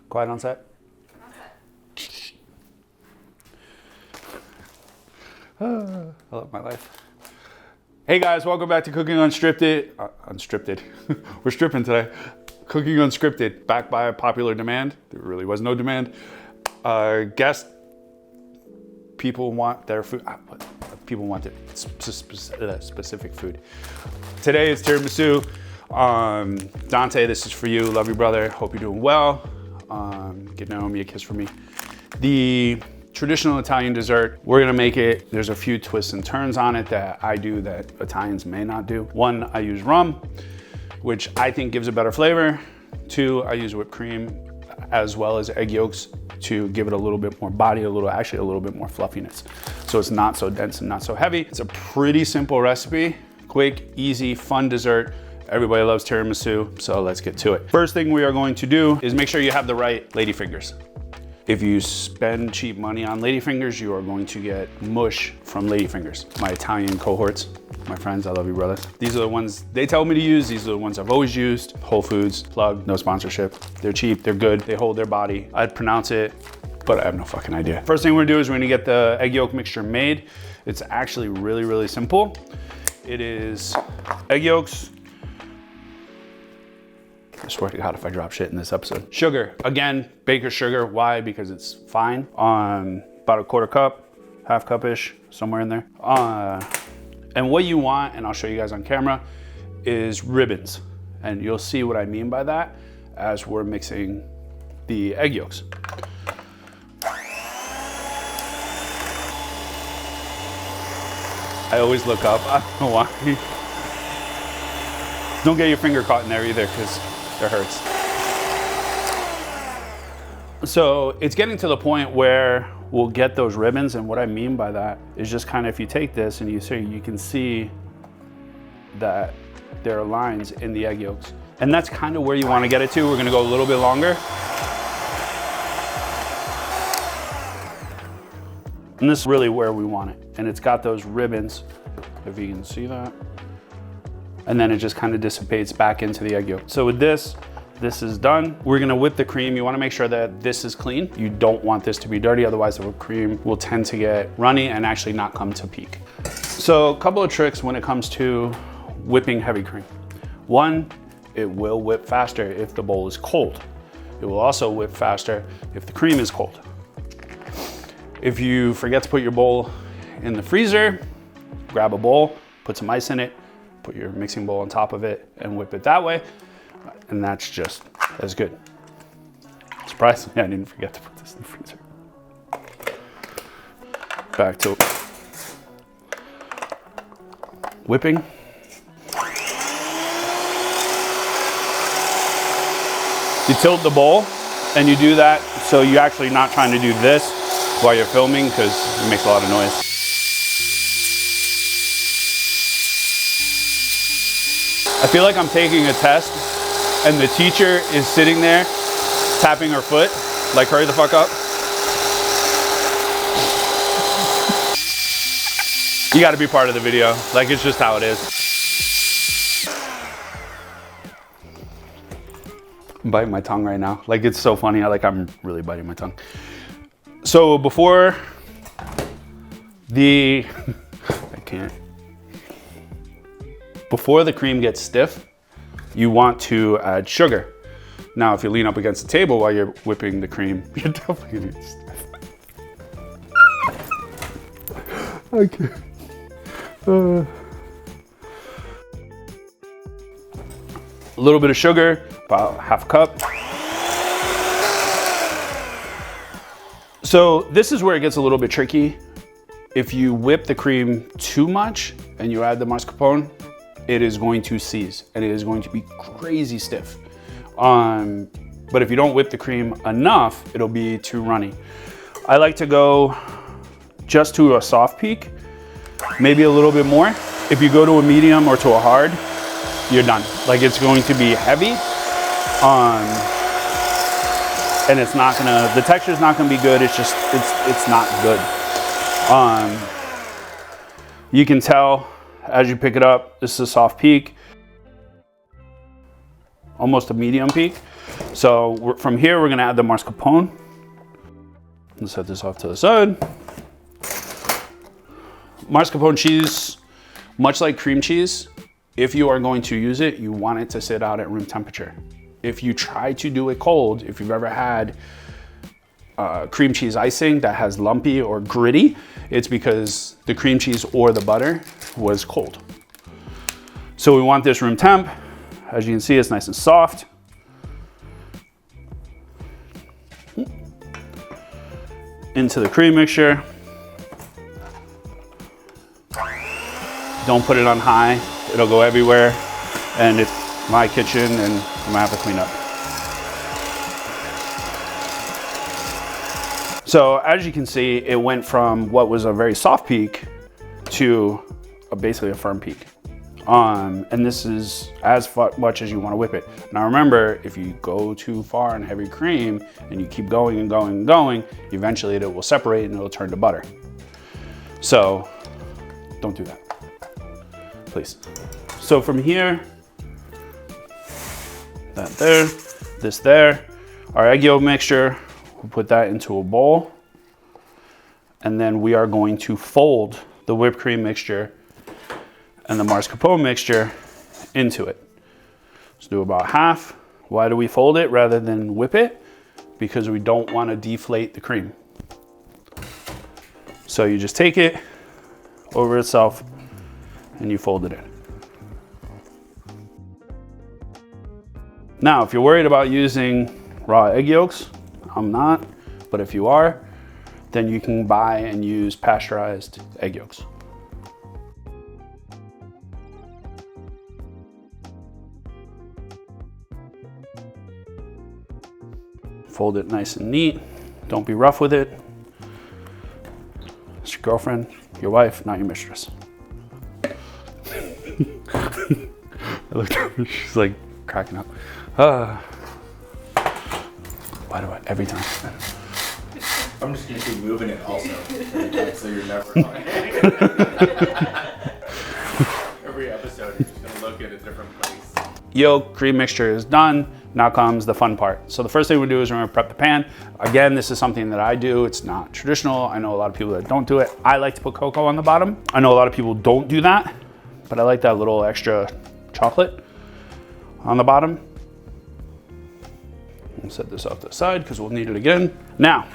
Quiet on set. I love my life. Hey guys, welcome back to Cooking Unscripted. Unscripted. We're stripping today. Cooking Unscripted, backed by popular demand. There really was no demand. Guest people want their food. People want it. Specific food. Today is tiramisu. Dante, this is for you. Love you, brother. Hope you're doing well. Give Naomi a kiss for me. The traditional Italian dessert, we're gonna make it. There's a few twists and turns on it that I do that Italians may not do. One, I use rum, which I think gives a better flavor. Two, I use whipped cream as well as egg yolks to give it a little bit more body, actually a little bit more fluffiness. So it's not so dense and not so heavy. It's a pretty simple recipe, quick, easy, fun dessert. Everybody loves tiramisu, so let's get to it. First thing we are going to do is make sure you have the right ladyfingers. If you spend cheap money on ladyfingers, you are going to get mush from ladyfingers. My Italian cohorts, my friends, I love you, brother. These are the ones they tell me to use. These are the ones I've always used. Whole Foods, plug, no sponsorship. They're cheap, they're good, they hold their body. I'd pronounce it, but I have no fucking idea. First thing we're gonna do is we're gonna get the egg yolk mixture made. It's actually really, really simple. It is egg yolks. I swear to God if I drop shit in this episode. Sugar, again, baker's sugar. Why? Because it's fine. About a quarter cup, half cup-ish, somewhere in there. And what you want, and I'll show you guys on camera, is ribbons. And you'll see what I mean by that as we're mixing the egg yolks. I always look up, I don't know why. Don't get your finger caught in there either, because it hurts. So it's getting to the point where we'll get those ribbons, and what I mean by that is just kind of, if you take this and you can see that there are lines in the egg yolks. And that's kind of where you want to get it to. We're gonna go a little bit longer. And this is really where we want it. And it's got those ribbons, if you can see that. And then it just kind of dissipates back into the egg yolk. So with this is done. We're gonna whip the cream. You wanna make sure that this is clean. You don't want this to be dirty, otherwise the whipped cream will tend to get runny and actually not come to peak. So a couple of tricks when it comes to whipping heavy cream. One, it will whip faster if the bowl is cold. It will also whip faster if the cream is cold. If you forget to put your bowl in the freezer, grab a bowl, put some ice in it, put your mixing bowl on top of it and whip it that way. And that's just as good. Surprisingly, I didn't forget to put this in the freezer. Back to whipping. You tilt the bowl and you do that so you're actually not trying to do this while you're filming because it makes a lot of noise. I feel like I'm taking a test and the teacher is sitting there tapping her foot, like hurry the fuck up. You gotta be part of the video, like it's just how it is. I'm biting my tongue right now. Like it's so funny, I'm really biting my tongue. So before the, Before the cream gets stiff, you want to add sugar. Now, if you lean up against the table while you're whipping the cream, you're definitely gonna get stiff. I can't. A little bit of sugar, about half a cup. So this is where it gets a little bit tricky. If you whip the cream too much and you add the mascarpone, it is going to seize and it is going to be crazy stiff. But if you don't whip the cream enough, it'll be too runny. I like to go just to a soft peak, maybe a little bit more. If you go to a medium or to a hard, you're done. Like it's going to be heavy, and it's not gonna, the texture's not gonna be good. It's just, it's not good. You can tell as you pick it up, this is a soft peak, almost a medium peak. So from here, we're gonna add the mascarpone. Let's set this off to the side. Mascarpone cheese, much like cream cheese, if you are going to use it, you want it to sit out at room temperature. If you try to do it cold, if you've ever had cream cheese icing that has lumpy or gritty, it's because the cream cheese or the butter was cold. So we want this room temp. As you can see, it's nice and soft. Into the cream mixture. Don't put it on high, it'll go everywhere. And it's my kitchen and I'm gonna have to clean up. So as you can see, it went from what was a very soft peak to basically a firm peak. And this is as much as you want to whip it. Now remember, if you go too far on heavy cream and you keep going and going and going, eventually it will separate and it'll turn to butter. So don't do that, please. So from here, that there, this there, our egg yolk mixture, we'll put that into a bowl. And then we are going to fold the whipped cream mixture and the mascarpone mixture into it. Let's do about half. Why do we fold it rather than whip it? Because we don't want to deflate the cream. So you just take it over itself and you fold it in. Now, if you're worried about using raw egg yolks, I'm not, but if you are, then you can buy and use pasteurized egg yolks. Fold it nice and neat. Don't be rough with it. It's your girlfriend, your wife, not your mistress. I looked at her, she's like cracking up. Why do I, every time? I'm just gonna keep moving it also, so you're never every episode you're just gonna look at a different place. Yolk cream mixture is done. Now comes the fun part. So the first thing we do is we're gonna prep the pan. Again, this is something that I do. It's not traditional. I know a lot of people that don't do it. I like to put cocoa on the bottom. I know a lot of people don't do that, but I like that little extra chocolate on the bottom. We'll set this off to the side because we'll need it again. Now,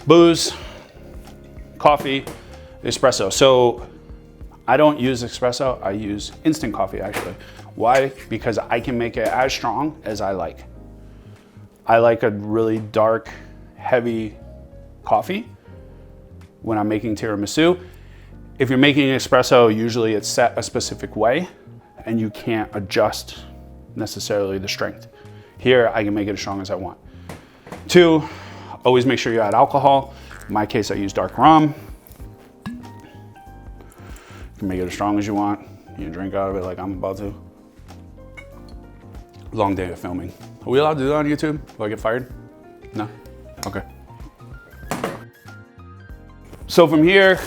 booze, coffee, espresso. So I don't use espresso, I use instant coffee actually. Why? Because I can make it as strong as I like. I like a really dark, heavy coffee when I'm making tiramisu. If you're making espresso, usually it's set a specific way and you can't adjust necessarily the strength. Here, I can make it as strong as I want. 2, always make sure you add alcohol. In my case, I use dark rum. You can make it as strong as you want. You can drink out of it like I'm about to. Long day of filming. Are we allowed to do that on YouTube? Will I get fired? No? Okay. So from here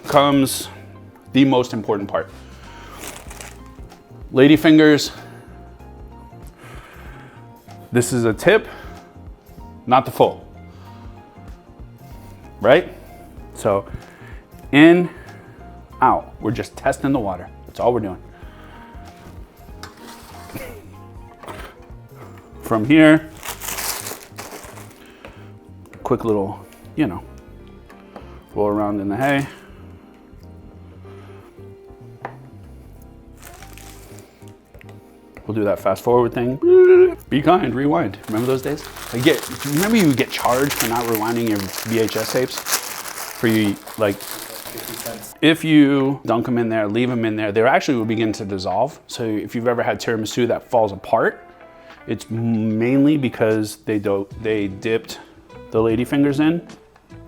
comes the most important part. Lady fingers. This is a tip, not the full, right? So in, out. We're just testing the water. That's all we're doing. From here, quick little, roll around in the hay. We'll do that fast forward thing. Be kind, rewind. Remember those days? Remember you get charged for not rewinding your VHS tapes? For you, like, 50 cents. If you dunk them in there, leave them in there, they actually will begin to dissolve. So if you've ever had tiramisu that falls apart, it's mainly because they dipped the lady fingers in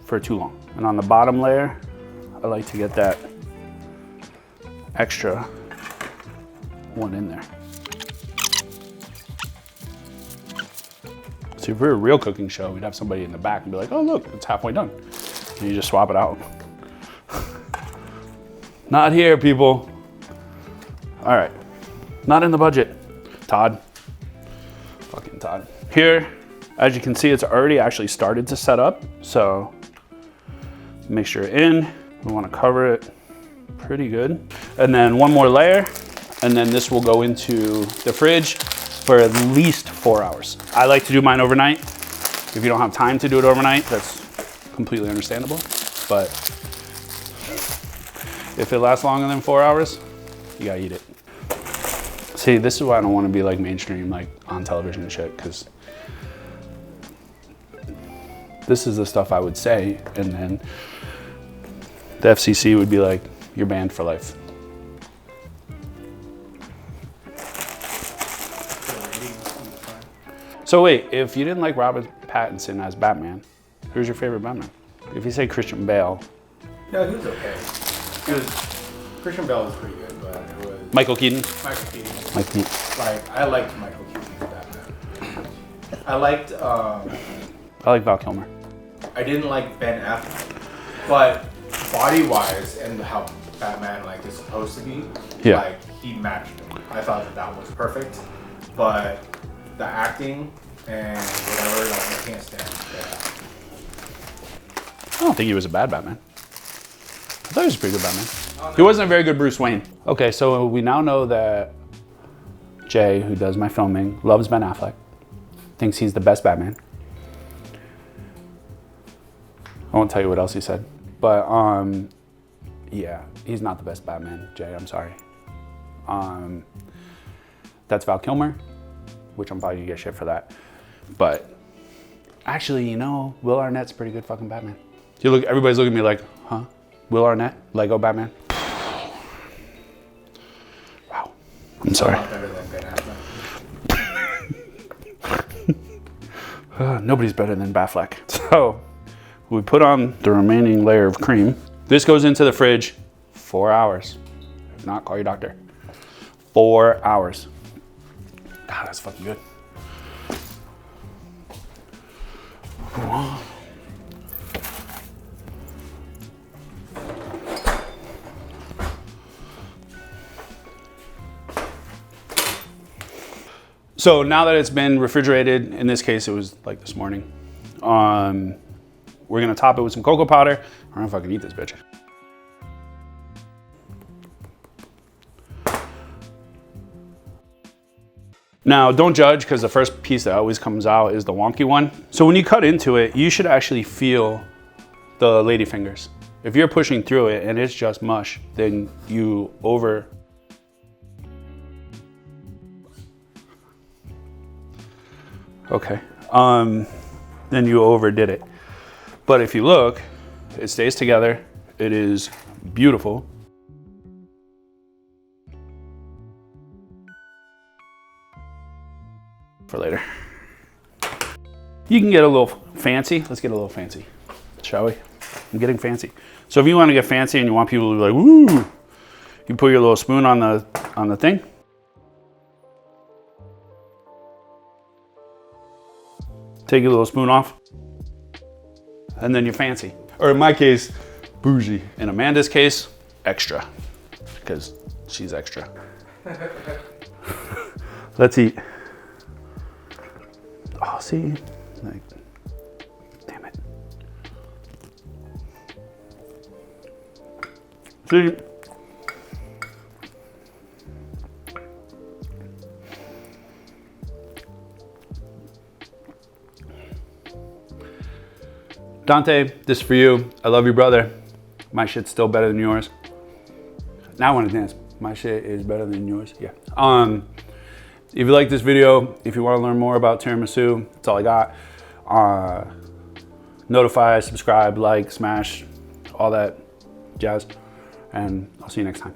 for too long. And on the bottom layer, I like to get that extra one in there. So if we're a real cooking show, we'd have somebody in the back and be like, oh look, it's halfway done. And you just swap it out. Not here, people. All right, not in the budget. Todd, Here, as you can see, it's already actually started to set up. So make sure you're in. We want to cover it pretty good. And then one more layer, and then this will go into the fridge for at least 4 hours. I like to do mine overnight. If you don't have time to do it overnight, that's completely understandable. But if it lasts longer than 4 hours, you gotta eat it. See, this is why I don't want to be like mainstream, like on television and shit, because this is the stuff I would say, and then the FCC would be like, you're banned for life. So wait, if you didn't like Robert Pattinson as Batman, who's your favorite Batman? If you say Christian Bale. No, he was okay. Christian Bale was pretty good, but it was... Michael Keaton? Michael Keaton. Michael Keaton. Like, I liked Michael Keaton's Batman. I liked... I like Val Kilmer. I didn't like Ben Affleck, but body-wise and how Batman like is supposed to be, yeah, like he matched him. I thought that was perfect, but the acting and whatever, like, I can't stand that. I don't think he was a bad Batman. I thought he was a pretty good Batman. He wasn't a very good Bruce Wayne. Okay, so we now know that Jay, who does my filming, loves Ben Affleck, thinks he's the best Batman. I won't tell you what else he said, but yeah, he's not the best Batman, Jay, I'm sorry. That's Val Kilmer, which I'm probably gonna get shit for that. But actually, you know, Will Arnett's a pretty good fucking Batman. You look, everybody's looking at me like, huh? Will Arnett, Lego Batman? Wow, I'm sorry. Better than Ben Affleck. Nobody's better than Batfleck. So we put on the remaining layer of cream. This goes into the fridge 4 hours. If not, call your doctor. 4 hours. God, that's fucking good. So now that it's been refrigerated, in this case, it was like this morning. We're gonna top it with some cocoa powder. I don't know if I can eat this bitch. Now, don't judge, because the first piece that always comes out is the wonky one. So when you cut into it, you should actually feel the lady fingers. If you're pushing through it and it's just mush, then you over... Okay, then you overdid it. But if you look, it stays together. It is beautiful. For later. You can get a little fancy. Let's get a little fancy, shall we? I'm getting fancy. So if you want to get fancy and you want people to be like, woo, you put your little spoon on the thing. Take your little spoon off, and then you're fancy. Or in my case, bougie. In Amanda's case, extra, because she's extra. Let's eat. Oh, see, like, damn it. See. Dante, this is for you. I love you, brother. My shit's still better than yours. Now I want to dance. My shit is better than yours. Yeah. If you like this video, if you want to learn more about tiramisu, that's all I got. Notify, subscribe, like, smash, all that jazz. And I'll see you next time.